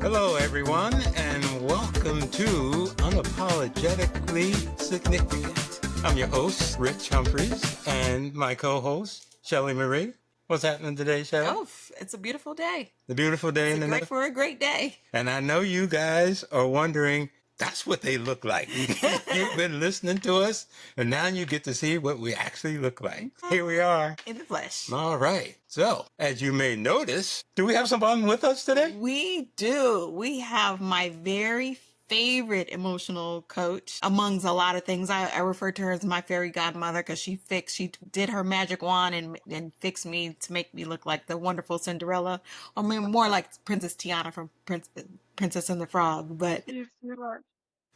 Hello, everyone, and welcome to Unapologetically Significant. I'm your host, Rich Humphreys, and my co-host, Shelly Marie. What's happening today, Shelly? Oh, it's a beautiful day. The beautiful day in the Great for a great day. And I know you guys are wondering, that's what they look like. You've been listening to us, and now you get to see what we actually look like. Here we are. In the flesh. All right. So, as you may notice, do we have someone with us today? We do. We have my very favorite emotional coach amongst a lot of things. I refer to her as my fairy godmother because she did her magic wand and fixed me to make me look like the wonderful Cinderella. I mean, more like Princess Tiana from Princess and the Frog. But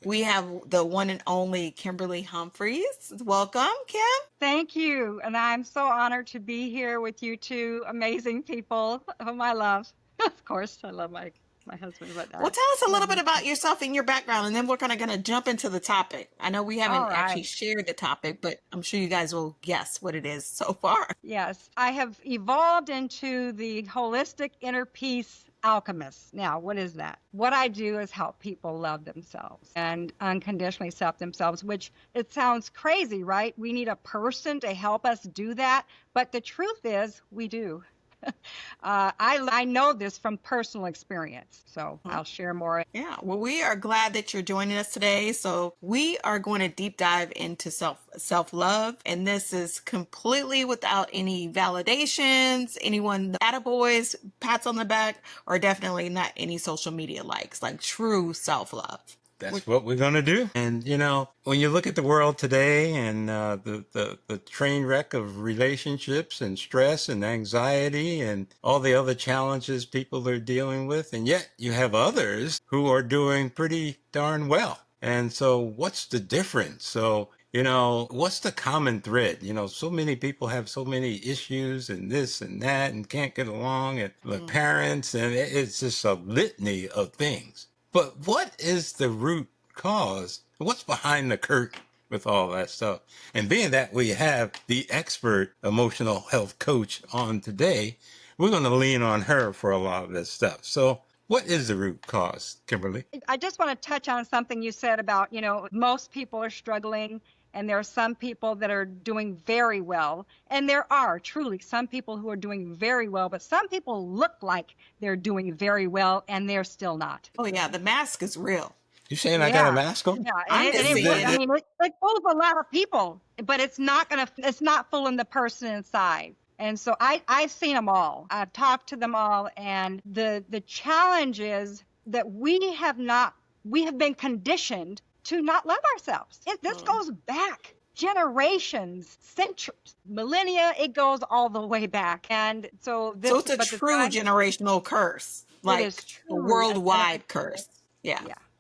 we have the one and only Kimberly Humphreys. Welcome, Kim. Thank you. And I'm so honored to be here with you two amazing people whom I love. Of course, I love my husband. But Well, tell us a little bit about yourself and your background, and then we're going to jump into the topic. I know we haven't actually shared the topic, but I'm sure you guys will guess what it is so far. Yes, I have evolved into the holistic inner peace alchemist. Now, what is that? What I do is help people love themselves and unconditionally accept themselves, which it sounds crazy, right? We need a person to help us do that. But the truth is we do. I know this from personal experience, so I'll share more. Yeah, well, we are glad that you're joining us today. So we are going to deep dive into self-love, and this is completely without any validations, anyone attaboys, pats on the back, or definitely not any social media likes, like true self-love. That's what we're going to do. And, you know, when you look at the world today and the train wreck of relationships and stress and anxiety and all the other challenges people are dealing with, and yet you have others who are doing pretty darn well. And so what's the difference? So, you know, what's the common thread? You know, so many people have so many issues and this and that and can't get along, and the parents, and it's just a litany of things. But what is the root cause? What's behind the curtain with all that stuff? And being that we have the expert emotional health coach on today, we're going to lean on her for a lot of this stuff. So what is the root cause, Kimberly? I just want to touch on something you said about, most people are struggling. And there are some people that are doing very well. And there are truly some people who are doing very well, but some people look like they're doing very well and they're still not. Oh, yeah. The mask is real. You saying I got a mask on? Yeah. It fools a lot of people, but it's not fooling the person inside. And so I've seen them all. I've talked to them all. And the challenge is that we have been conditioned to not love ourselves. This goes back generations, centuries, millennia. It goes all the way back. And so it's a true generational curse, like a worldwide curse. Yeah.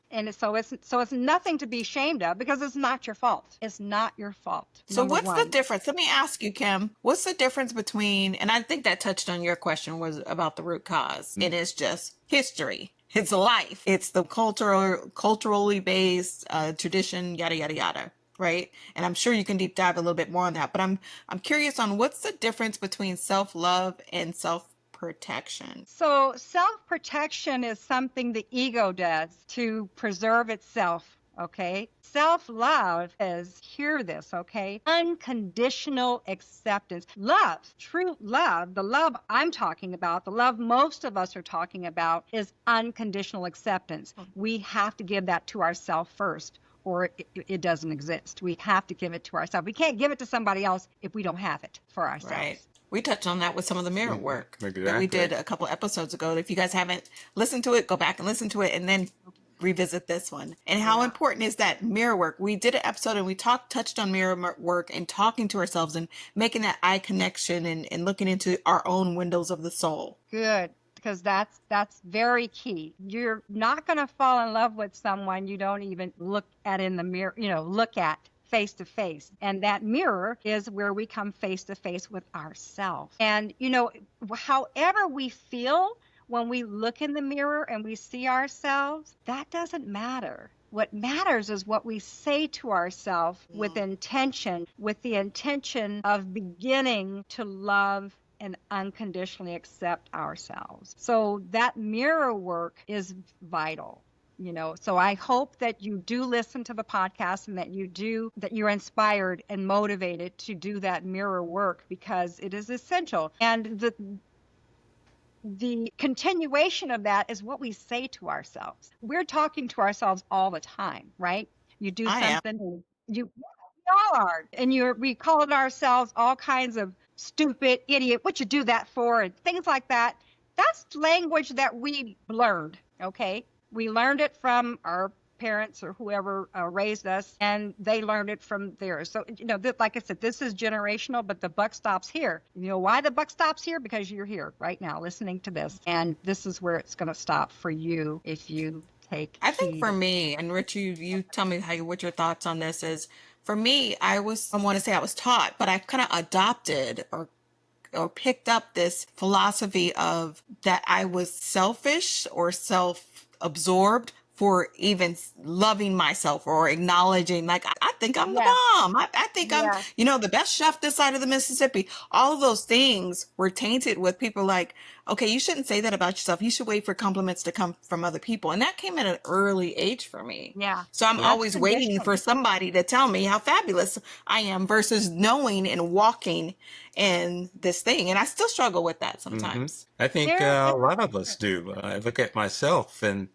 And so it's nothing to be ashamed of because it's not your fault. It's not your fault. So what's the difference? Let me ask you, Kim, what's the difference between, and I think that touched on your question, was about the root cause. It is just history. It's life. It's the culturally based tradition, yada, yada, yada. Right. And I'm sure you can deep dive a little bit more on that. But I'm curious on what's the difference between self-love and self-protection. So self-protection is something the ego does to preserve itself. Okay. Self-love is, hear this, okay? Unconditional acceptance. Love, true love, the love I'm talking about, the love most of us are talking about is unconditional acceptance. We have to give that to ourselves first, or it doesn't exist. We have to give it to ourselves. We can't give it to somebody else if we don't have it for ourselves. Right. We touched on that with some of the mirror work that we did a couple episodes ago. If you guys haven't listened to it, go back and listen to it and then revisit this one. And how important is that mirror work? We did an episode and we touched on mirror work and talking to ourselves and making that eye connection and looking into our own windows of the soul. Good. Because that's very key. You're not going to fall in love with someone you don't even look at in the mirror, look at face to face. And that mirror is where we come face to face with ourselves. And, however we feel when we look in the mirror and we see ourselves, that doesn't matter. What matters is what we say to ourselves with intention, with the intention of beginning to love and unconditionally accept ourselves. So that mirror work is vital. So I hope that you do listen to the podcast and that you're inspired and motivated to do that mirror work, because it is essential. And the continuation of that is what we say to ourselves. We're talking to ourselves all the time, right? You do I am. something, we all are, and we call it ourselves all kinds of stupid, idiot, what you do that for, and things like that. That's language that we learned, okay? We learned it from our parents or whoever raised us, and they learned it from theirs. So, like I said, this is generational, but the buck stops here. You know why the buck stops here? Because you're here right now listening to this, and this is where it's going to stop for you if you take I think for heed. me, and Rich, you tell me what your thoughts on this is. For me, I want to say I was taught, but I kind of adopted or picked up this philosophy of that I was selfish or self-absorbed for even loving myself or acknowledging, like, I think I'm the Yes, bomb. I think I'm, yes, the best chef this side of the Mississippi. All of those things were tainted with people like, okay, you shouldn't say that about yourself. You should wait for compliments to come from other people. And that came at an early age for me. yeah. So I'm That's always waiting for conditioning. somebody to tell me how fabulous I am versus knowing and walking in this thing. And I still struggle with that Hmm. sometimes. I think There, a there. lot of us do. I look at myself, and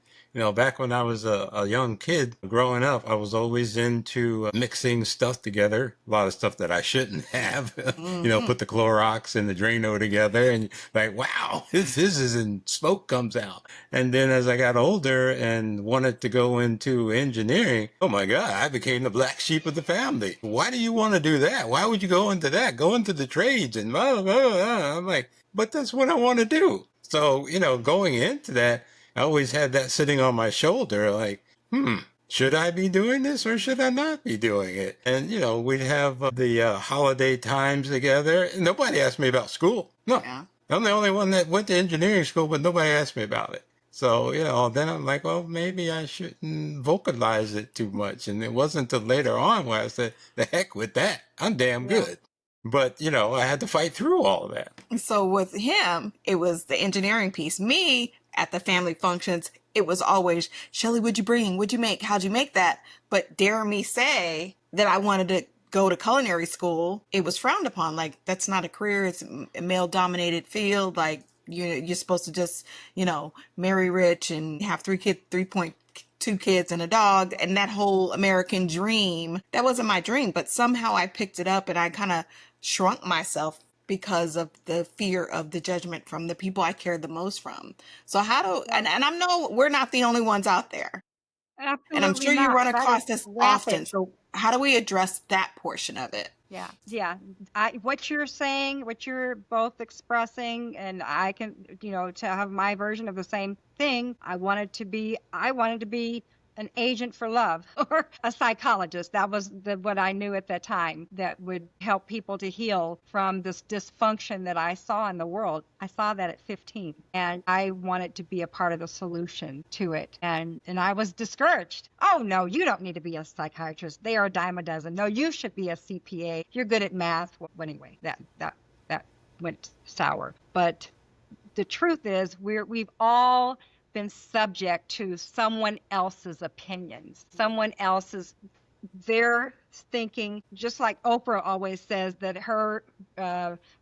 back when I was a young kid growing up, I was always into mixing stuff together. A lot of stuff that I shouldn't have. Hmm. Put the Clorox and the Drano together, and like, wow, this is, and smoke comes out. And then as I got older and wanted to go into engineering, oh my God, I became the black sheep of the family. Why do you want to do that? Why would you go into that? Go into the trades and blah, blah, blah. I'm like, but that's what I want to do. So, going into that, I always had that sitting on my shoulder, like, should I be doing this or should I not be doing it? And, we'd have the holiday times together. Nobody asked me about school. No, Yeah. I'm the only one that went to engineering school, but nobody asked me about it. So, then I'm like, well, maybe I shouldn't vocalize it too much. And it wasn't until later on where I said, the heck with that. I'm damn Yeah, good. But, I had to fight through all of that. So with him, it was the engineering piece. Me at the family functions, it was always, Shelly, what'd you bring? What'd you make? How'd you make that? But dare me say that I wanted to go to culinary school, it was frowned upon. Like, that's not a career. It's a male dominated field. Like, you're supposed to just, marry rich and have 3.2 kids and a dog, and that whole American dream. That wasn't my dream, but somehow I picked it up and I kind of shrunk myself because of the fear of the judgment from the people I cared the most from. So how do, yeah, and I know we're not the only ones out there. And I'm absolutely sure you not. run That is across this rampant. often. So how do we address that portion of it? Yeah, yeah. What you're saying, what you're both expressing, and I can, to have my version of the same thing. I wanted to be an agent for love or a psychologist. That was what I knew at that time that would help people to heal from this dysfunction that I saw in the world. I saw that at 15, and I wanted to be a part of the solution to it. And I was discouraged. Oh no, you don't need to be a psychiatrist. They are a dime a dozen. No, you should be a CPA. You're good at math. Well, anyway, that went sour. But the truth is, we've all been subject to someone else's opinions, someone else's their thinking, just like Oprah always says that her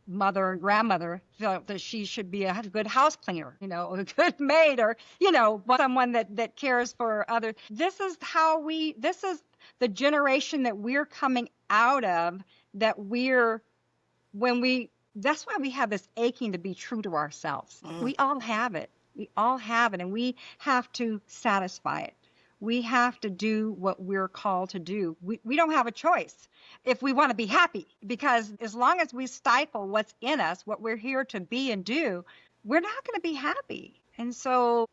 mother and grandmother felt that she should be a good house cleaner, a good maid, or someone that cares for others. This is the generation that we're coming out of, that we're when we that's why we have this aching to be true to ourselves. Mm. We all have it. We all have it, and we have to satisfy it. We have to do what we're called to do. We don't have a choice if we want to be happy, because as long as we stifle what's in us, what we're here to be and do, we're not going to be happy. And so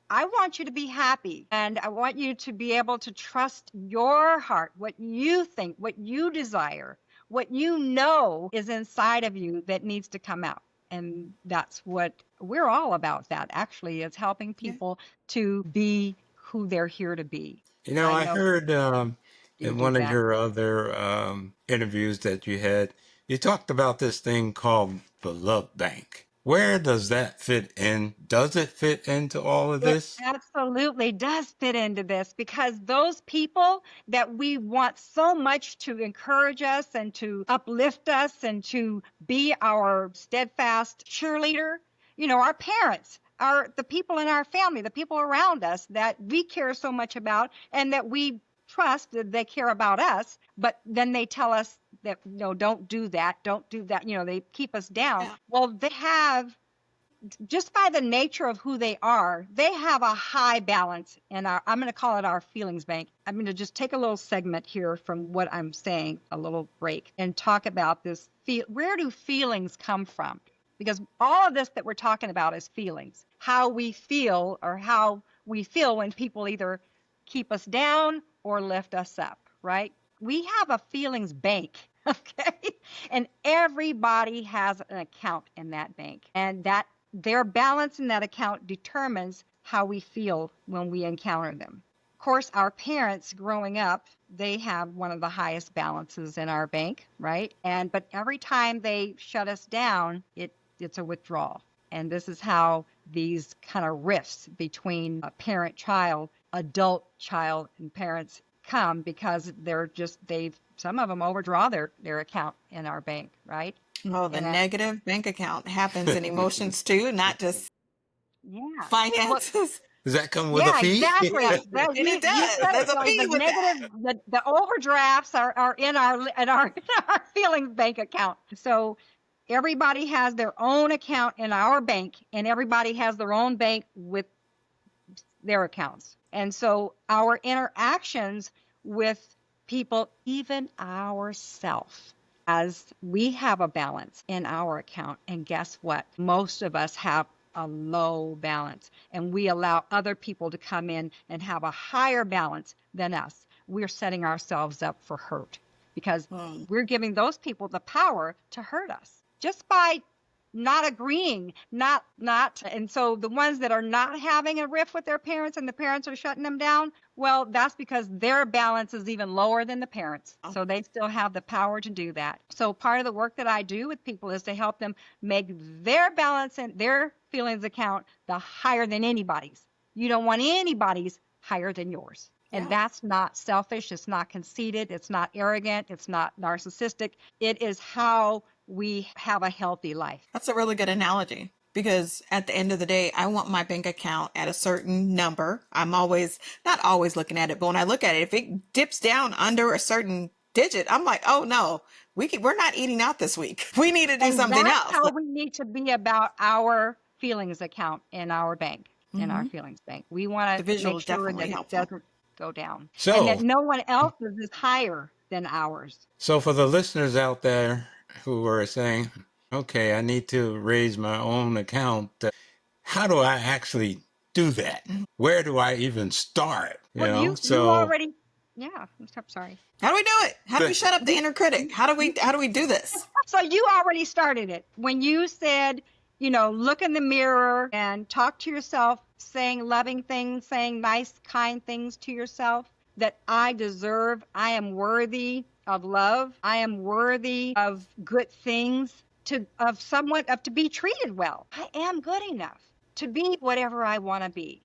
I want you to be happy, and I want you to be able to trust your heart, what you think, what you desire, what you know is inside of you that needs to come out. And that's what we're all about. That actually is helping Yeah. people to be who they're here to be. And I I know heard you in do one of that. your other interviews that you had, you talked about this thing called the love bank. Where does that fit in? Does it fit into all of It this? absolutely does fit into this because those people that we want so much to encourage us and to uplift us and to be our steadfast cheerleader, our parents, the people in our family, the people around us that we care so much about and that we trust that they care about us, but then they tell us that, don't do that, don't do that, they keep us down. Yeah. Well, they have, just by the nature of who they have a high balance in I'm going to call it our feelings bank. I'm going to just take a little segment here from what I'm saying, a little break, and talk about this. Where do feelings come from? Because all of this that we're talking about is feelings, how we feel or how we feel when people either keep us down or lift us up, right? We have a feelings bank. Okay. And everybody has an account in that bank. And their balance in that account determines how we feel when we encounter them. Of course, our parents growing up, they have one of the highest balances in our bank, right? But every time they shut us down, it's a withdrawal. And this is how these kind of rifts between a parent-child, adult-child, and parents come, because some of them overdraw their account in our bank, right? Oh, the And negative bank account happens in emotions too, not just yeah. Well, finances. Does that come with a yeah, fee? exactly. That And it you does. said it, There's a Joey. fee The with that. negative, the overdrafts are in our our feelings bank account. So everybody has their own account in our bank, and everybody has their own bank with their accounts. And so our interactions with people, even ourselves, as we have a balance in our account. And guess what? Most of us have a low balance, and we allow other people to come in and have a higher balance than us. We're setting ourselves up for hurt because we're giving those people the power to hurt us just by not agreeing, not. And so the ones that are not having a rift with their parents and the parents are shutting them down, well, that's because their balance is even lower than the parents. Oh. So they still have the power to do that. So part of the work that I do with people is to help them make their balance and their feelings account the higher than anybody's. You don't want anybody's higher than yours. And Yeah. that's not selfish. It's not conceited. It's not arrogant. It's not narcissistic. It is how we have a healthy life. That's a really good analogy, because at the end of the day, I want my bank account at a certain number. I'm not always looking at it, but when I look at it, if it dips down under a certain digit, I'm like, oh no, we're not eating out this week. We need to do And something that's else. how we need to be about our feelings account in our bank, in our feelings bank. We want The to visual make is sure definitely that it helpful. doesn't go down and that So, no one else's is higher than ours. so for the listeners out there who are saying, okay, I need to raise my own account, how do I actually do that? Where do I even start? Well, you So already, yeah, I'm sorry. How do we do it? How do we shut up the You, inner critic? How do we do this? So you already started it when you said, look in the mirror and talk to yourself, saying loving things, saying nice, kind things to yourself, that I deserve, I am worthy of love. I am worthy of good things, to be treated well. I am good enough to be whatever I want to be.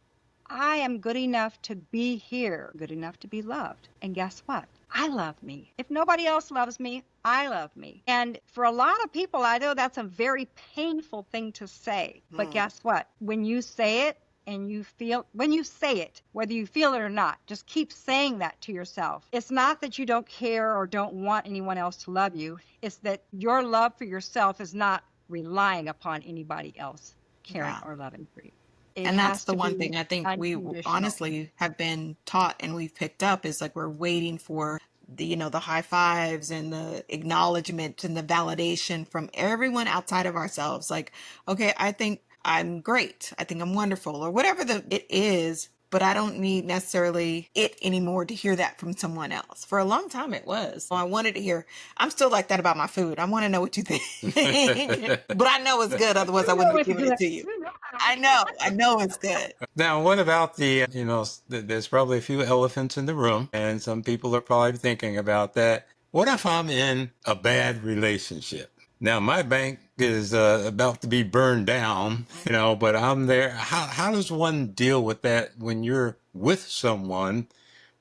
I am good enough to be here, good enough to be loved. And guess what? I love me. If nobody else loves me, I love me. And for a lot of people, I know that's a very painful thing to say. But guess what? When you say it, when you say it, whether you feel it or not, just keep saying that to yourself. It's not that you don't care or don't want anyone else to love you. It's that your love for yourself is not relying upon anybody else caring Yeah. or loving for you. It And that's has the to one be thing I think we unconditional. honestly have been taught and we've picked up, is like we're waiting for the high fives and the acknowledgement and the validation from everyone outside of ourselves. Like, okay, I think I'm great. I think I'm wonderful, or whatever it is. But I don't need necessarily it anymore to hear that from someone else. For a long time it was. So I wanted to hear, I'm still like that about my food. I want to know what you think. But I know it's good, otherwise I wouldn't be It's giving it good. to you. I know it's good. now, what about there's probably a few elephants in the room, and some people are probably thinking about that. What if I'm in a bad relationship? Now my bank is about to be burned down, but I'm there. How does one deal with that when you're with someone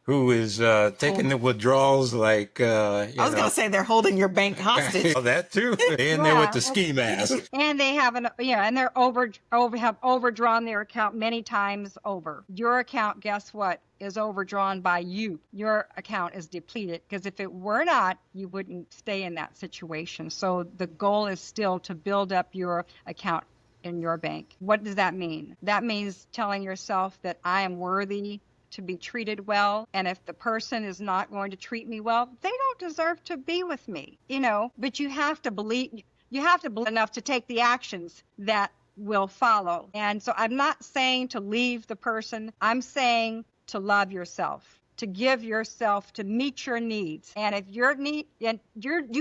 who is taking the withdrawals like, I was gonna say they're holding your bank hostage. that too. They in there with Yeah, the ski mask. and they have and they're have overdrawn their account many times over. Your account, guess what, is overdrawn by you. Your account is depleted because if it were not, you wouldn't stay in that situation. So the goal is still to build up your account in your bank. What does that mean? That means telling yourself that I am worthy to be treated well. And if the person is not going to treat me well, they don't deserve to be with me, but you have to believe enough to take the actions that will follow. And so I'm not saying to leave the person. I'm saying to love yourself, to give yourself, to meet your needs. And if you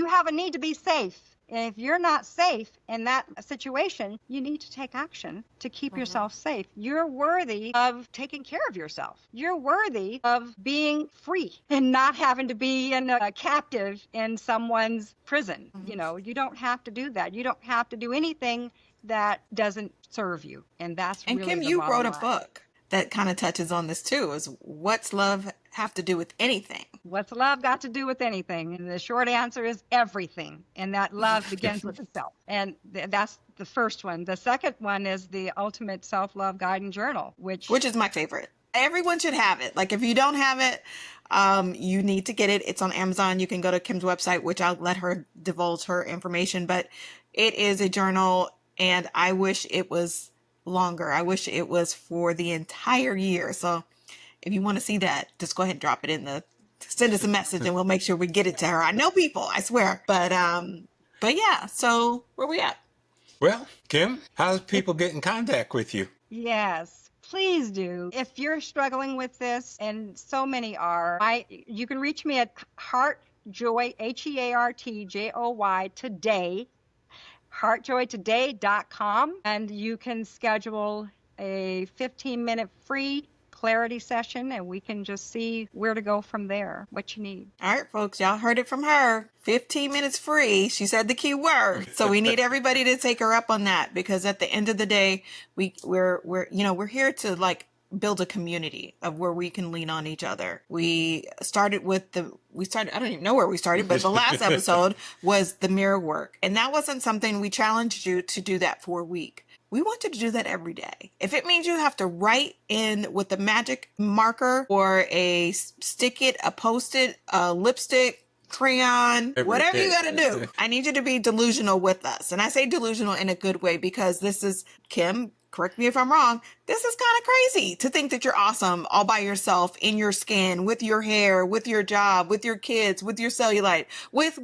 have a need to be safe. And if you're not safe in that situation, you need to take action to keep yourself safe. You're worthy of taking care of yourself. You're worthy of being free and not having to be a captive in someone's prison. You don't have to do that. You don't have to do anything that doesn't serve you. And that's And really Kim, the you bottom wrote a line. book that kind of touches on this too, is what's love have to do with anything? What's love got to do with anything? And the short answer is everything. And that love begins with the self. And that's the first one. The second one is the Ultimate Self-Love Guide and Journal, which is my favorite. Everyone should have it. Like if you don't have it, you need to get it. It's on Amazon. You can go to Kim's website, which I'll let her divulge her information, but it is a journal and I wish it was longer. I wish it was for the entire year. So if you want to see that, just go ahead and drop it send us a message and we'll make sure we get it to her. I know people, I swear. But yeah, so where we at? Well, Kim, how do people get in contact with you? Yes, please do. If you're struggling with this, and so many are, you can reach me at heartjoy, HEARTJOY today, heartjoytoday.com, and you can schedule a 15-minute free clarity session and we can just see where to go from there, what you need. All right, folks, y'all heard it from her. 15 minutes free. She said the key word. So we need everybody to take her up on that because at the end of the day, we're here to like build a community of where we can lean on each other. I don't even know where we started, but the last episode was the mirror work. And that wasn't something we challenged you to do that for a week. We want you to do that every day. If it means you have to write in with a magic marker or a stick-it, a post-it, a lipstick, crayon, whatever you got to do, I need you to be delusional with us. And I say delusional in a good way because this is, Kim, correct me if I'm wrong, this is kind of crazy to think that you're awesome all by yourself in your skin, with your hair, with your job, with your kids, with your cellulite, with.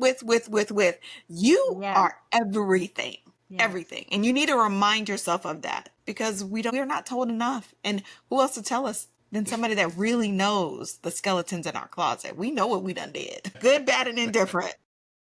You are everything. Yes. Everything. And you need to remind yourself of that because we're not told enough. And who else to tell us than somebody that really knows the skeletons in our closet? We know what we done did. Good, bad, and indifferent.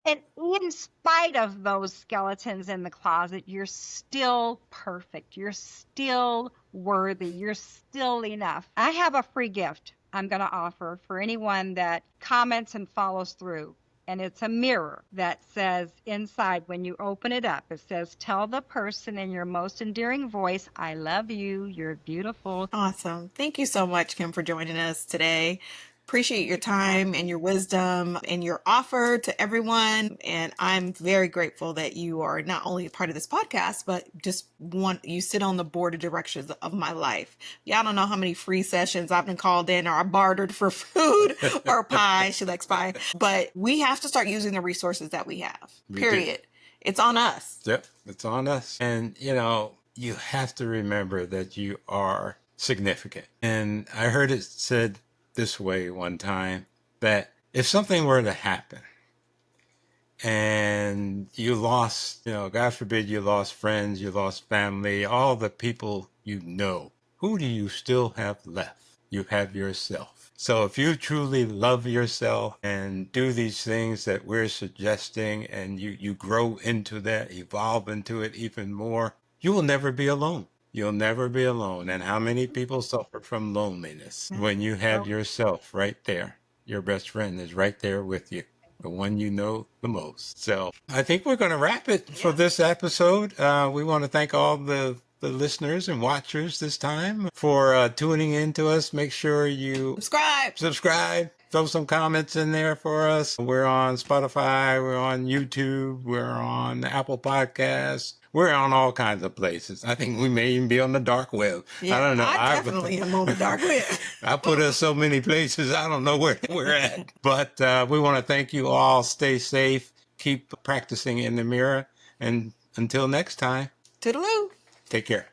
And in spite of those skeletons in the closet, you're still perfect. You're still worthy. You're still enough. I have a free gift I'm going to offer for anyone that comments and follows through. And it's a mirror that says inside, when you open it up, it says, tell the person in your most endearing voice, I love you, you're beautiful. Awesome. Thank you so much, Kim, for joining us today. Appreciate your time and your wisdom and your offer to everyone. And I'm very grateful that you are not only a part of this podcast, but you sit on the board of directors of my life. Y'all don't know how many free sessions I've been called in or I bartered for food or pie. She likes pie. But we have to start using the resources that we have, period. It's on us. Yep, it's on us. And, you have to remember that you are significant. And I heard it said this way one time, that if something were to happen and you lost, God forbid you lost friends, you lost family, all the people who do you still have left? You have yourself. So if you truly love yourself and do these things that we're suggesting and you grow into that, evolve into it even more, you will never be alone. You'll never be alone. And how many people suffer from loneliness when you have yourself right there? Your best friend is right there with you. the one you know the most. So I think we're going to wrap it for Yeah. this episode. We want to thank all the listeners and watchers this time for tuning in to us. Make sure you subscribe, throw some comments in there for us. We're on Spotify, we're on YouTube, we're on Apple Podcasts. We're on all kinds of places. I think we may even be on the dark web. Yeah, I don't know. I definitely am on the dark web. I put us so many places, I don't know where we're at. But we want to thank you all. Stay safe. Keep practicing in the mirror. And until next time, Toodaloo. take care.